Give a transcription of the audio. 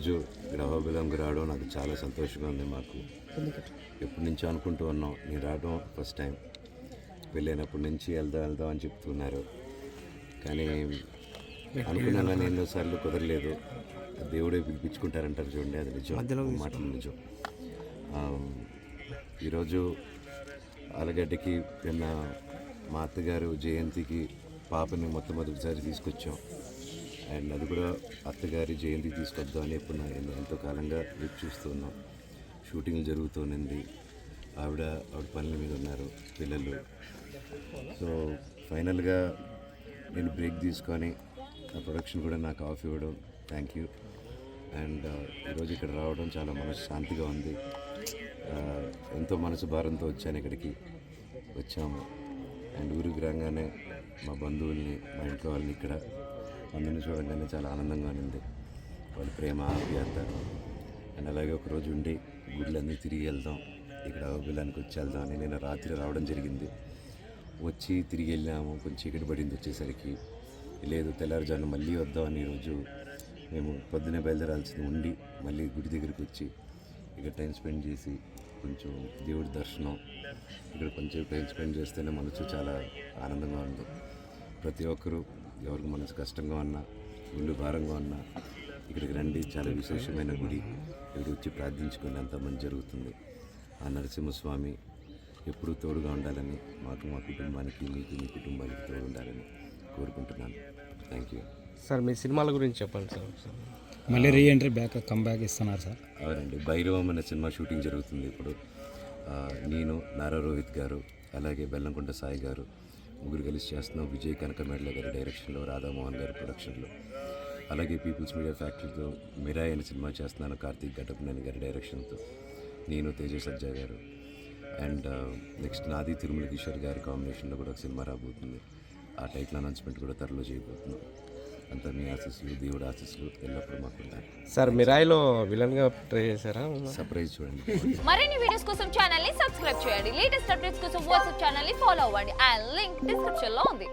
ఈరోజు ఇక్కడ అహోబిలంకి రావడం నాకు చాలా సంతోషంగా ఉంది. మాకు ఎప్పటి నుంచో అనుకుంటూ ఉన్నాం, నేను రావడం ఫస్ట్ టైం. వెళ్ళినప్పటి నుంచి వెళ్దాం అని చెప్తున్నారు, కానీ అనుకున్నాను కానీ ఎన్నోసార్లు కుదరలేదు. దేవుడే పిలిపించుకుంటారంటారు చూడండి, అది నిజం, మాటలు నిజం. ఈరోజు ఆలగడ్డకి నిన్న మా అత్తగారు జయంతికి పాపని మొట్టమొదటిసారి తీసుకొచ్చాం. అండ్ అది కూడా అత్తగారి జయంతి తీసుకొద్దాం అని ఎప్పుడు ఎంతో కాలంగా వెయిట్ చూస్తున్నాం. షూటింగ్లు జరుగుతూనింది, ఆవిడ పనుల మీద ఉన్నారు, పిల్లలు. సో ఫైనల్గా నేను బ్రేక్ తీసుకొని ఆ ప్రొడక్షన్ కూడా నాకు ఆఫ్ ఇవ్వడం థ్యాంక్ యూ. అండ్ ఈరోజు ఇక్కడ రావడం చాలా మనశ్శాంతిగా ఉంది. ఎంతో మనసు భారంతో వచ్చాను, ఇక్కడికి వచ్చాము. అండ్ ఊరికి రాగానే మా బంధువుల్ని, మా ఇంట్లో వాళ్ళని, ఇక్కడ అందరిని చూడగానే చాలా ఆనందంగా ఉంది. వాళ్ళ ప్రేమ, ఆప్యాయత. అండ్ అలాగే ఒకరోజు ఉండి గుడ్లన్నీ తిరిగి వెళ్దాం, ఇక్కడ అహోబిలానికి వచ్చి వెళ్దాం అని నేను రాత్రి రావడం జరిగింది. వచ్చి తిరిగి వెళ్ళాము, కొంచెం చీకటి పడింది వచ్చేసరికి. లేదు, తెల్లారుజామున మళ్ళీ వద్దామని ఈరోజు మేము పొద్దున్నే బయలుదేరాల్సింది ఉండి మళ్ళీ గుడి దగ్గరికి వచ్చి ఇక్కడ టైం స్పెండ్ చేసి కొంచెం దేవుడి దర్శనం, ఇక్కడ కొంచెం టైం స్పెండ్ చేస్తేనే మనసు చాలా ఆనందంగా ఉంది. ప్రతి ఒక్కరూ ఎవరికి మనసు కష్టంగా ఉన్నా, ఇల్లు భారంగా ఉన్నా ఇక్కడికి రండి. చాలా విశేషమైన గుడి, ఇక్కడ వచ్చి ప్రార్థించుకుని అంత మంచి జరుగుతుంది. ఆ నరసింహస్వామి ఎప్పుడూ తోడుగా ఉండాలని, మాకు, మా కుటుంబానికి, మీకు, మీ కుటుంబానికి తోడు ఉండాలని కోరుకుంటున్నాను. Thank you sir. మీ సినిమాల గురించి చెప్పండి సార్. మళ్ళీ రీఎంట్రీ కమ్బ్యాక్ ఇస్తున్నారు సార్? అవునండి, భైరవం అనే సినిమా షూటింగ్ జరుగుతుంది ఇప్పుడు. నేను, నారా రోహిత్ గారు, అలాగే బెల్లంకొండ సాయి గారు ముగ్గురు కలిసి చేస్తున్నాం. విజయ్ కనకమేడల గారి డైరెక్షన్లో, రాధామోహన్ గారి ప్రొడక్షన్లో. అలాగే పీపుల్స్ మీడియా ఫ్యాక్టరీతో మిరాయ్ అనే సినిమా చేస్తున్నాను, కార్తీక్ ఘటపనేని గారి డైరెక్షన్తో. నేను, తేజ సజ్జా గారు. అండ్ నెక్స్ట్ నాది తిరుమల కిషోర్ గారి కాంబినేషన్లో కూడా ఒక సినిమా రాబోతుంది. ఆ టైటిల్ అనౌన్స్మెంట్ కూడా త్వరలో చేయబోతున్నాం. అంతా మీ ఆశీస్సులు, దేవుడు ఆశీస్సులు ఎల్లప్పుడూ మాకు ఉంటాయి. సార్, మిరాయిలో విలన్గా ట్రై చేశారా? సర్ప్రైజ్ చూడండి. మరిన్ని వీడియోస్ కోసం ఛానల్ ని సబ్స్క్రైబ్ చేయండి. లేటెస్ట్ అప్డేట్స్ కోసం వాట్సాప్ ఛానల్ ని ఫాలో అవ్వండి. అండ్ లింక్ డిస్క్రిప్షన్ లో ఉంది.